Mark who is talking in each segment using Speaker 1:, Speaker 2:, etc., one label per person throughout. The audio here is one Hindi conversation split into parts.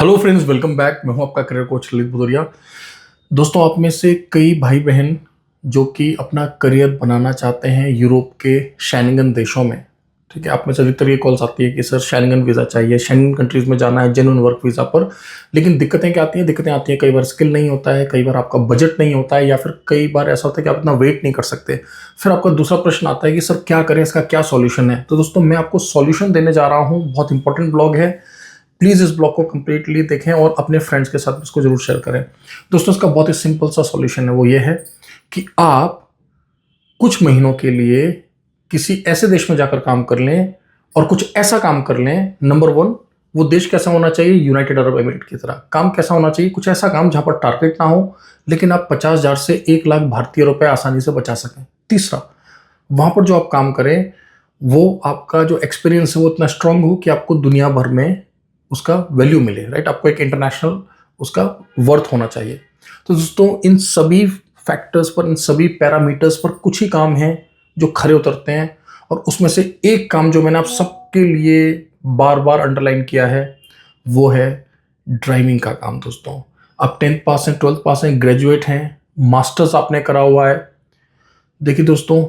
Speaker 1: Hello friends, welcome back. मैं हूं आपका करियर कोच ललित भदौरिया। दोस्तों, आप में से कई भाई बहन जो कि अपना करियर बनाना चाहते हैं यूरोप के शेंगन देशों में। ठीक है, आप में से अधिकतर ये कॉल्स आती है कि सर शेंगन वीज़ा चाहिए, शेंगन कंट्रीज़ में जाना है जेन्युइन वर्क वीज़ा पर। लेकिन दिक्कतें क्या आती हैं? दिक्कतें आती हैं, कई बार स्किल नहीं होता है, कई बार आपका बजट नहीं होता है, या फिर कई बार ऐसा होता है कि आप इतना वेट नहीं कर सकते। फिर आपका दूसरा प्रश्न आता है कि सर क्या करें, इसका क्या सॉल्यूशन है? तो दोस्तों, मैं आपको सॉल्यूशन देने जा रहा हूँ। बहुत इंपॉर्टेंट ब्लॉग है, प्लीज़ इस ब्लॉग को कंप्लीटली देखें और अपने फ्रेंड्स के साथ इसको जरूर शेयर करें। दोस्तों, इसका बहुत ही सिंपल सा सॉल्यूशन है, वो ये है कि आप कुछ महीनों के लिए किसी ऐसे देश में जाकर काम कर लें और कुछ ऐसा काम कर लें। नंबर वन, वो देश कैसा होना चाहिए? यूनाइटेड अरब एमिरेट की तरह। काम कैसा होना चाहिए? कुछ ऐसा काम जहां पर टारगेट ना हो, लेकिन आप 50,000 से 1 लाख भारतीय रुपए आसानी से बचा सकें। तीसरा, वहां पर जो आप काम करें वो आपका जो एक्सपीरियंस है वो इतना स्ट्रांग हो कि आपको दुनिया भर में उसका वैल्यू मिले। राइट, आपको एक इंटरनेशनल उसका वर्थ होना चाहिए। तो दोस्तों, इन सभी फैक्टर्स पर, इन सभी पैरामीटर्स पर कुछ ही काम हैं जो खरे उतरते हैं, और उसमें से एक काम जो मैंने आप सबके लिए बार बार अंडरलाइन किया है वो है ड्राइविंग का काम। दोस्तों, आप 10th पास हैं, 12th पास हैं, ग्रेजुएट हैं, मास्टर्स आपने करा हुआ है। देखिए दोस्तों,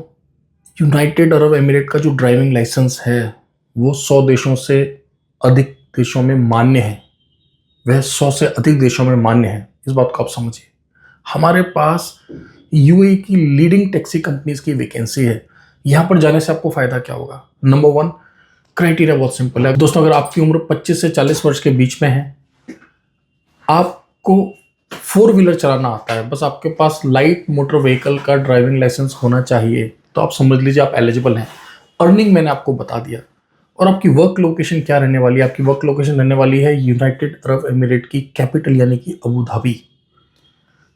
Speaker 1: यूनाइटेड अरब एमिरेट का जो ड्राइविंग लाइसेंस है वो 100 देशों से अधिक देशों में मान्य है। वह 100 से अधिक देशों में मान्य है, इस बात को आप समझिए। हमारे पास यूएई की लीडिंग टैक्सी कंपनीज की वैकेंसी है। यहां पर जाने से आपको फायदा क्या होगा? नंबर वन, क्राइटेरिया बहुत सिंपल है। दोस्तों, अगर आपकी उम्र 25 से 40 वर्ष के बीच में है, आपको 4 व्हीलर चलाना आता है, बस आपके पास लाइट मोटर व्हीकल का ड्राइविंग लाइसेंस होना चाहिए, तो आप समझ लीजिए आप एलिजिबल हैं। अर्निंग मैंने आपको बता दिया। और आपकी वर्क लोकेशन क्या रहने वाली है? आपकी वर्क लोकेशन रहने वाली है यूनाइटेड अरब एमिरेट की कैपिटल यानी कि अबू धाबी।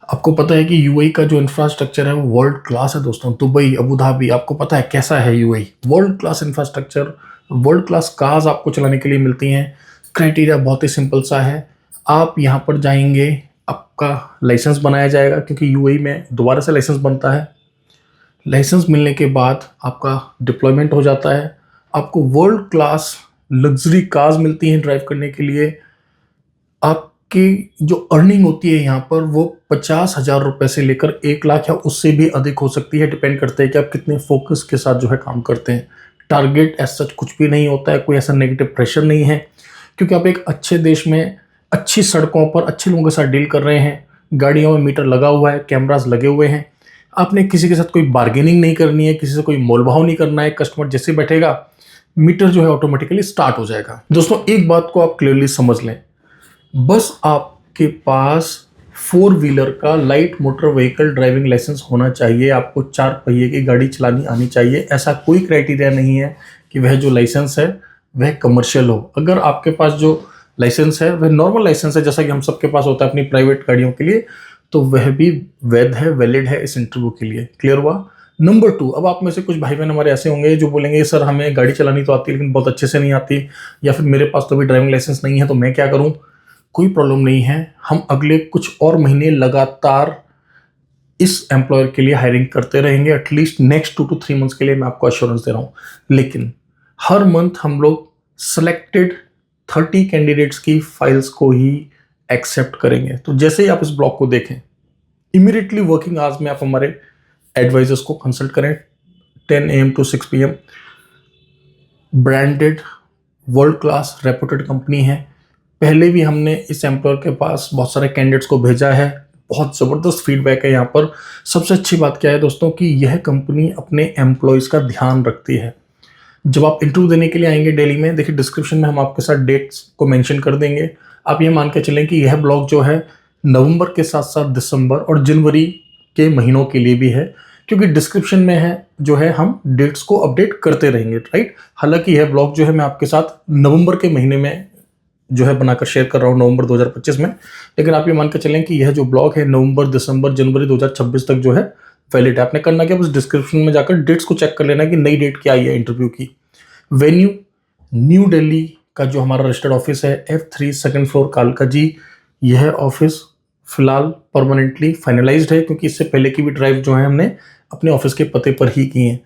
Speaker 1: आपको पता है कि यूएई का जो इंफ्रास्ट्रक्चर है वो वर्ल्ड क्लास है। दोस्तों, दुबई, अबू धाबी, आपको पता है कैसा है UAE? World class infrastructure, world class cars आपको चलाने के लिए मिलती हैं। क्राइटेरिया बहुत ही सिंपल सा है। आप यहाँ पर जाएंगे, आपका लाइसेंस बनाया जाएगा, क्योंकि यूएई में दोबारा से लाइसेंस बनता है। लाइसेंस मिलने के बाद आपका डिप्लॉयमेंट हो जाता है। आपको वर्ल्ड क्लास लग्जरी कार्स मिलती हैं ड्राइव करने के लिए। आपकी जो अर्निंग होती है यहाँ पर वो 50,000 रुपये से लेकर 1 लाख या उससे भी अधिक हो सकती है। डिपेंड करता है कि आप कितने फोकस के साथ जो है काम करते हैं। टारगेट एज सच कुछ भी नहीं होता है, कोई ऐसा नेगेटिव प्रेशर नहीं है, क्योंकि आप एक अच्छे देश में अच्छी सड़कों पर अच्छे लोगों के साथ डील कर रहे हैं। गाड़ियों में मीटर लगा हुआ है, कैमरास लगे हुए हैं। आपने किसी के साथ कोई बार्गेनिंग नहीं करनी है, किसी से कोई मोलभाव नहीं करना है। कस्टमर जैसे बैठेगा, मीटर जो है ऑटोमेटिकली स्टार्ट हो जाएगा। दोस्तों, एक बात को आप क्लियरली समझ लें, बस आपके पास 4 व्हीलर का light motor vehicle driving licence होना चाहिए। आपको 4 पहिए की गाड़ी चलानी आनी चाहिए। ऐसा कोई क्राइटेरिया नहीं है कि वह जो लाइसेंस है वह कमर्शियल हो। अगर आपके पास जो लाइसेंस है वह नॉर्मल लाइसेंस है, जैसा कि हम सबके पास होता है अपनी प्राइवेट गाड़ियों के लिए, तो वह भी वैध है, वैलिड है इस इंटरव्यू के लिए। क्लियर हुआ? नंबर टू, अब आप में से कुछ भाई बहन हमारे ऐसे होंगे जो बोलेंगे सर हमें गाड़ी चलानी तो आती है लेकिन बहुत अच्छे से नहीं आती, या फिर मेरे पास तो अभी ड्राइविंग लाइसेंस नहीं है, तो मैं क्या करूं? कोई प्रॉब्लम नहीं है, हम अगले कुछ और महीने लगातार इस एम्प्लॉयर के लिए हायरिंग करते रहेंगे। एटलीस्ट नेक्स्ट 2 to 3 मंथ्स के लिए मैं आपको अश्योरेंस दे रहा हूं। लेकिन हर मंथ हम लोग सिलेक्टेड 30 कैंडिडेट्स की फाइल्स को ही एक्सेप्ट करेंगे। तो जैसे ही आप इस ब्लॉग को देखें, इमीडिएटली वर्किंग आवर्स में आप हमारे एडवाइजर्स को कंसल्ट करें। 10 AM to 6 PM, branded world class reputed company है। पहले भी हमने इस एम्प्लॉयर के पास बहुत सारे कैंडिडेट्स को भेजा है, बहुत ज़बरदस्त फीडबैक है यहाँ पर। सबसे अच्छी बात क्या है दोस्तों कि यह कंपनी अपने एम्प्लॉयज़ का ध्यान रखती है। जब आप इंटरव्यू देने के लिए आएंगे दिल्ली में, देखिए डिस्क्रिप्शन में हम आपके साथ डेट्स को मेंशन कर देंगे। आप ये मान के चलें कि यह ब्लॉग जो है नवंबर के साथ साथ दिसंबर और जनवरी के महीनों के लिए भी है, क्योंकि डिस्क्रिप्शन में है जो है हम डेट्स को अपडेट करते रहेंगे। राइट, हालांकि यह ब्लॉग जो है मैं आपके साथ नवंबर के महीने में जो है बनाकर शेयर कर रहा हूँ, नवंबर 2025 में। लेकिन आप ये मान के चलें कि यह जो ब्लॉग है नवंबर, दिसंबर, जनवरी 2026 तक जो है वैलिड है। आपने करना क्या, बस डिस्क्रिप्शन में जाकर डेट्स को चेक कर लेना कि नई डेट क्या आई है इंटरव्यू की। वेन्यू न्यू दिल्ली का जो हमारा रजिस्टर्ड ऑफिस है, F3 सेकंड फ्लोर कालका जी। यह ऑफिस फिलहाल परमानेंटली फाइनलाइज्ड है, क्योंकि इससे पहले की भी ड्राइव जो है हमने अपने ऑफिस के पते पर ही की है।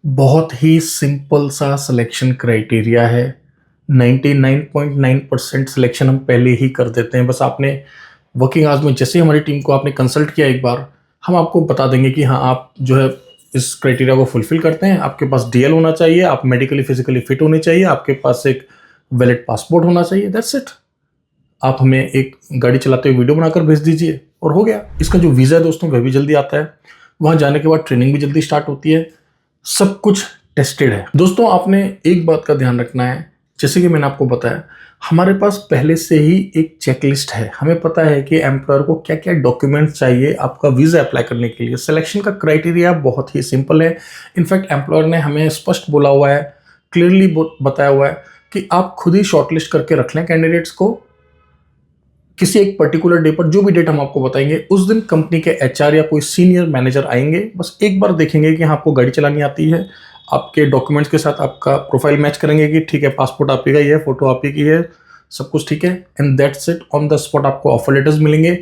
Speaker 1: बहुत ही सिंपल सा सिलेक्शन क्राइटेरिया है। 99.9% सिलेक्शन हम पहले ही कर देते हैं। बस आपने वर्किंग आवर्स में जैसे हमारी टीम को आपने कंसल्ट किया एक बार, हम आपको बता देंगे कि हाँ आप जो है इस क्राइटेरिया को फुलफिल करते हैं। आपके पास डीएल होना चाहिए, आप मेडिकली फिजिकली फिट होने चाहिए, आपके पास एक वैलिड पासपोर्ट होना चाहिए, दैट्स इट। आप हमें एक गाड़ी चलाते हुए वीडियो बनाकर भेज दीजिए और हो गया। इसका जो वीज़ा है दोस्तों वह भी जल्दी आता है, वहाँ जाने के बाद ट्रेनिंग भी जल्दी स्टार्ट होती है, सब कुछ टेस्टेड है। दोस्तों आपने एक बात का ध्यान रखना है, जैसे कि मैंने आपको बताया हमारे पास पहले से ही एक चेकलिस्ट है। हमें पता है कि एम्प्लॉयर को क्या क्या डॉक्यूमेंट्स चाहिए आपका वीज़ा अप्लाई करने के लिए। सिलेक्शन का क्राइटेरिया बहुत ही सिंपल है। इनफैक्ट एम्प्लॉयर ने हमें स्पष्ट बोला हुआ है, क्लियरली बताया हुआ है कि आप खुद ही शॉर्टलिस्ट करके रख लें कैंडिडेट्स को। किसी एक पर्टिकुलर डे पर, जो भी डेट हम आपको बताएंगे, उस दिन कंपनी के एचआर या कोई सीनियर मैनेजर आएंगे, बस एक बार देखेंगे कि हाँ आपको गाड़ी चलानी आती है, आपके डॉक्यूमेंट्स के साथ आपका प्रोफाइल मैच करेंगे कि ठीक है पासपोर्ट आप ही का ही है, फोटो आप ही की है, सब कुछ ठीक है, and that's it. On the spot आपको ऑफर लेटर्स मिलेंगे।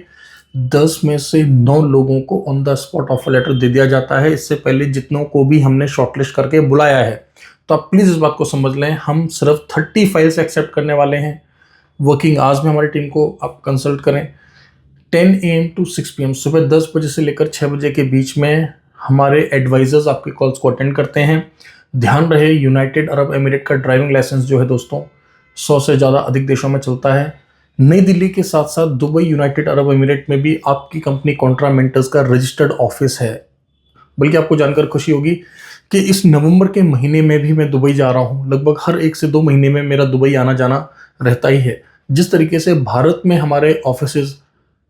Speaker 1: 10 में से 9 लोगों को on the spot offer letter दे दिया जाता है, इससे पहले जितनों को भी हमने शॉर्टलिस्ट करके बुलाया है। तो आप प्लीज़ इस बात को समझ लें, हम सिर्फ 30 फाइल्स एक्सेप्ट करने वाले हैं। वर्किंग आवर्स में हमारी टीम को आप कंसल्ट करें। 10 AM to 6 PM, सुबह 10 बजे से लेकर 6 बजे के बीच में हमारे एडवाइजर्स आपके कॉल्स को अटेंड करते हैं। ध्यान रहे, यूनाइटेड अरब एमिरेट का ड्राइविंग लाइसेंस जो है दोस्तों 100 से ज़्यादा अधिक देशों में चलता है। नई दिल्ली के साथ साथ दुबई, यूनाइटेड अरब एमिरेट में भी आपकी कंपनी कॉन्ट्रा मेंटर्स का रजिस्टर्ड ऑफिस है। बल्कि आपको जानकर खुशी होगी कि इस नवंबर के महीने में भी मैं दुबई जा रहा हूँ। लगभग हर 1 से 2 महीने में मेरा दुबई आना जाना रहता ही है। जिस तरीके से भारत में हमारे ऑफिसेज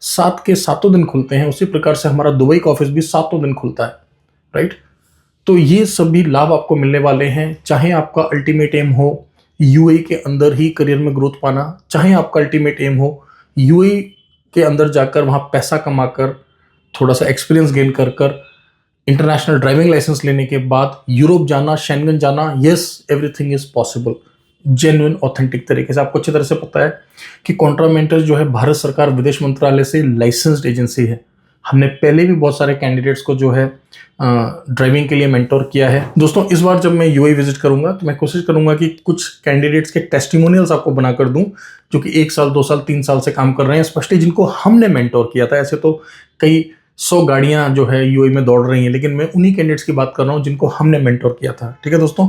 Speaker 1: 7 के 7 दिन खुलते हैं, उसी प्रकार से हमारा दुबई का ऑफिस भी 7 दिन खुलता है, राइट। तो ये सभी लाभ आपको मिलने वाले हैं। चाहे आपका अल्टीमेट एम हो यूएई के अंदर ही करियर में ग्रोथ पाना, चाहे आपका अल्टीमेट एम हो यूएई के अंदर जाकर वहाँ पैसा कमाकर थोड़ा सा एक्सपीरियंस गेन कर कर इंटरनेशनल ड्राइविंग लाइसेंस लेने के बाद यूरोप जाना, शेंगन जाना, yes everything is possible. Genuine authentic तरीके से। आपको अच्छी तरह से पता है कि कॉन्ट्रा मेंटर्स जो है भारत सरकार विदेश मंत्रालय से लाइसेंस्ड एजेंसी है। हमने पहले भी बहुत सारे कैंडिडेट्स को जो है ड्राइविंग के लिए मेंटोर किया है। दोस्तों इस बार जब मैं यूएई विजिट करूंगा तो मैं कोशिश करूंगा कि कुछ कैंडिडेट्स के टेस्टिमोनियल्स आपको बनाकर दूं जो कि 1 साल 2 साल 3 साल से काम कर रहे हैं, स्पेशली जिनको हमने मेंटोर किया था। ऐसे तो कई 100 गाड़ियां जो है यूएई में दौड़ रही हैं, लेकिन मैं उन्हीं कैंडिडेट्स की बात कर रहा हूं जिनको हमने मेंटोर किया था। ठीक है दोस्तों,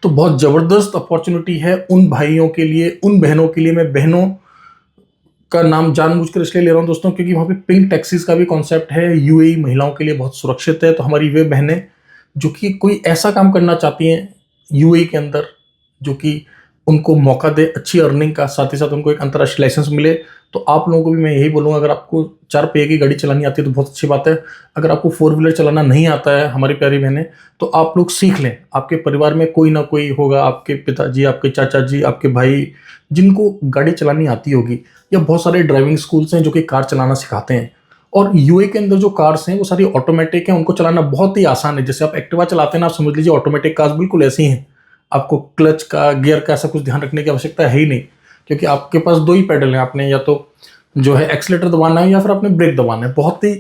Speaker 1: तो बहुत ज़बरदस्त अपॉर्चुनिटी है उन भाइयों के लिए, उन बहनों के लिए। मैं बहनों का नाम जानबूझकर इसलिए ले रहा हूँ दोस्तों क्योंकि वहाँ पे पिंक टैक्सीज का भी कॉन्सेप्ट है। यूएई महिलाओं के लिए बहुत सुरक्षित है। तो हमारी वे बहनें जो कि कोई ऐसा काम करना चाहती हैं यूएई के अंदर जो कि उनको मौका दे अच्छी अर्निंग का, साथ ही साथ उनको एक अंतर्राष्ट्रीय लाइसेंस मिले, तो आप लोगों को भी मैं यही बोलूँगा, अगर आपको 4 पहिए की गाड़ी चलानी आती है तो बहुत अच्छी बात है। अगर आपको 4 व्हीलर चलाना नहीं आता है हमारी प्यारी बहनें, तो आप लोग सीख लें। आपके परिवार में कोई ना कोई होगा, आपके पिताजी, आपके चाचा जी, आपके भाई, जिनको गाड़ी चलानी आती होगी, या बहुत सारे ड्राइविंग स्कूल्स हैं जो कि कार चलाना सिखाते हैं। और यूए के अंदर जो कार्स हैं वो सारी ऑटोमेटिक हैं, उनको चलाना बहुत ही आसान है। जैसे आप एक्टिवा चलाते हैं ना, आप समझ लीजिए ऑटोमेटिक कार्स बिल्कुल ऐसी हैं। आपको क्लच का, गियर का ऐसा कुछ ध्यान रखने की आवश्यकता है ही नहीं, क्योंकि आपके पास 2 ही पैडल हैं। आपने या तो जो है एक्सीलेटर दबाना है या फिर आपने ब्रेक दबाना है। बहुत ही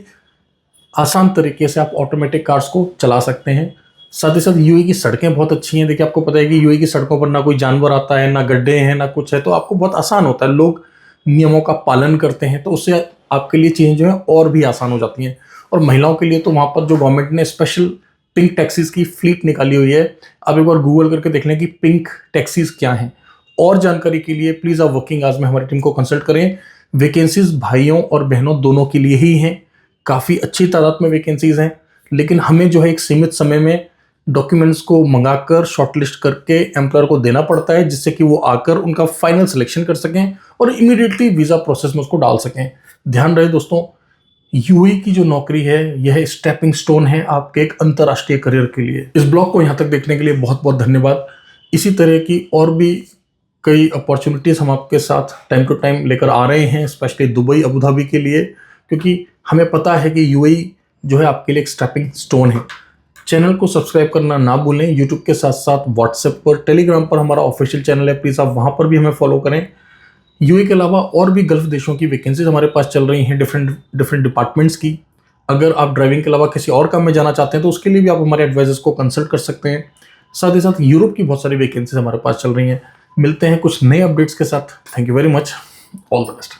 Speaker 1: आसान तरीके से आप ऑटोमेटिक कार्स को चला सकते हैं। साथ ही साथ यूएई की सड़कें बहुत अच्छी हैं। देखिए आपको पता है कि यूएई की सड़कों पर ना कोई जानवर आता है, ना गड्ढे हैं, ना कुछ है, तो आपको बहुत आसान होता है। लोग नियमों का पालन करते हैं, तो उससे आपके लिए चीज़ें जो है और भी आसान हो जाती हैं। और महिलाओं के लिए तो वहाँ पर जो गवर्नमेंट ने स्पेशल पिंक टैक्सीज की फ्लीट निकाली हुई है। आप एक बार गूगल करके देख लें कि पिंक टैक्सीज क्या हैं। और जानकारी के लिए प्लीज़ आप वर्किंग आवर्स में हमारी टीम को कंसल्ट करें। वैकेंसीज भाइयों और बहनों दोनों के लिए ही हैं। काफ़ी अच्छी तादाद में वैकेंसीज हैं, लेकिन हमें जो है एक सीमित समय में डॉक्यूमेंट्स को मंगाकर शॉर्टलिस्ट करके एम्प्लॉयर को देना पड़ता है, जिससे कि वो आकर उनका फाइनल सिलेक्शन कर सकें और इमीडिएटली वीज़ा प्रोसेस में उसको डाल सकें। ध्यान रहे दोस्तों, यूएई की जो नौकरी है यह स्टेपिंग स्टोन है आपके एक अंतर्राष्ट्रीय करियर के लिए। इस ब्लॉग को यहाँ तक देखने के लिए बहुत बहुत धन्यवाद। इसी तरह की और भी कई अपॉर्चुनिटीज़ हम आपके साथ टाइम टू टाइम लेकर आ रहे हैं, स्पेशली दुबई, अबू धाबी के लिए, क्योंकि हमें पता है कि यूएई जो है आपके लिए एक स्टेपिंग स्टोन है। चैनल को सब्सक्राइब करना ना भूलें। यूट्यूब के साथ साथ व्हाट्सएप पर, टेलीग्राम पर हमारा ऑफिशियल चैनल है, प्लीज़ आप वहाँ पर भी हमें फॉलो करें। यूएई के अलावा और भी गल्फ देशों की वैकेंसीज हमारे पास चल रही हैं, डिफरेंट डिपार्टमेंट्स की। अगर आप ड्राइविंग के अलावा किसी और काम में जाना चाहते हैं तो उसके लिए भी आप हमारे एडवाइजर्स को कंसल्ट कर सकते हैं। साथ ही साथ यूरोप की बहुत सारी वैकेंसीज हमारे पास चल रही हैं। मिलते हैं कुछ नए अपडेट्स के साथ। Thank you very much, all the best.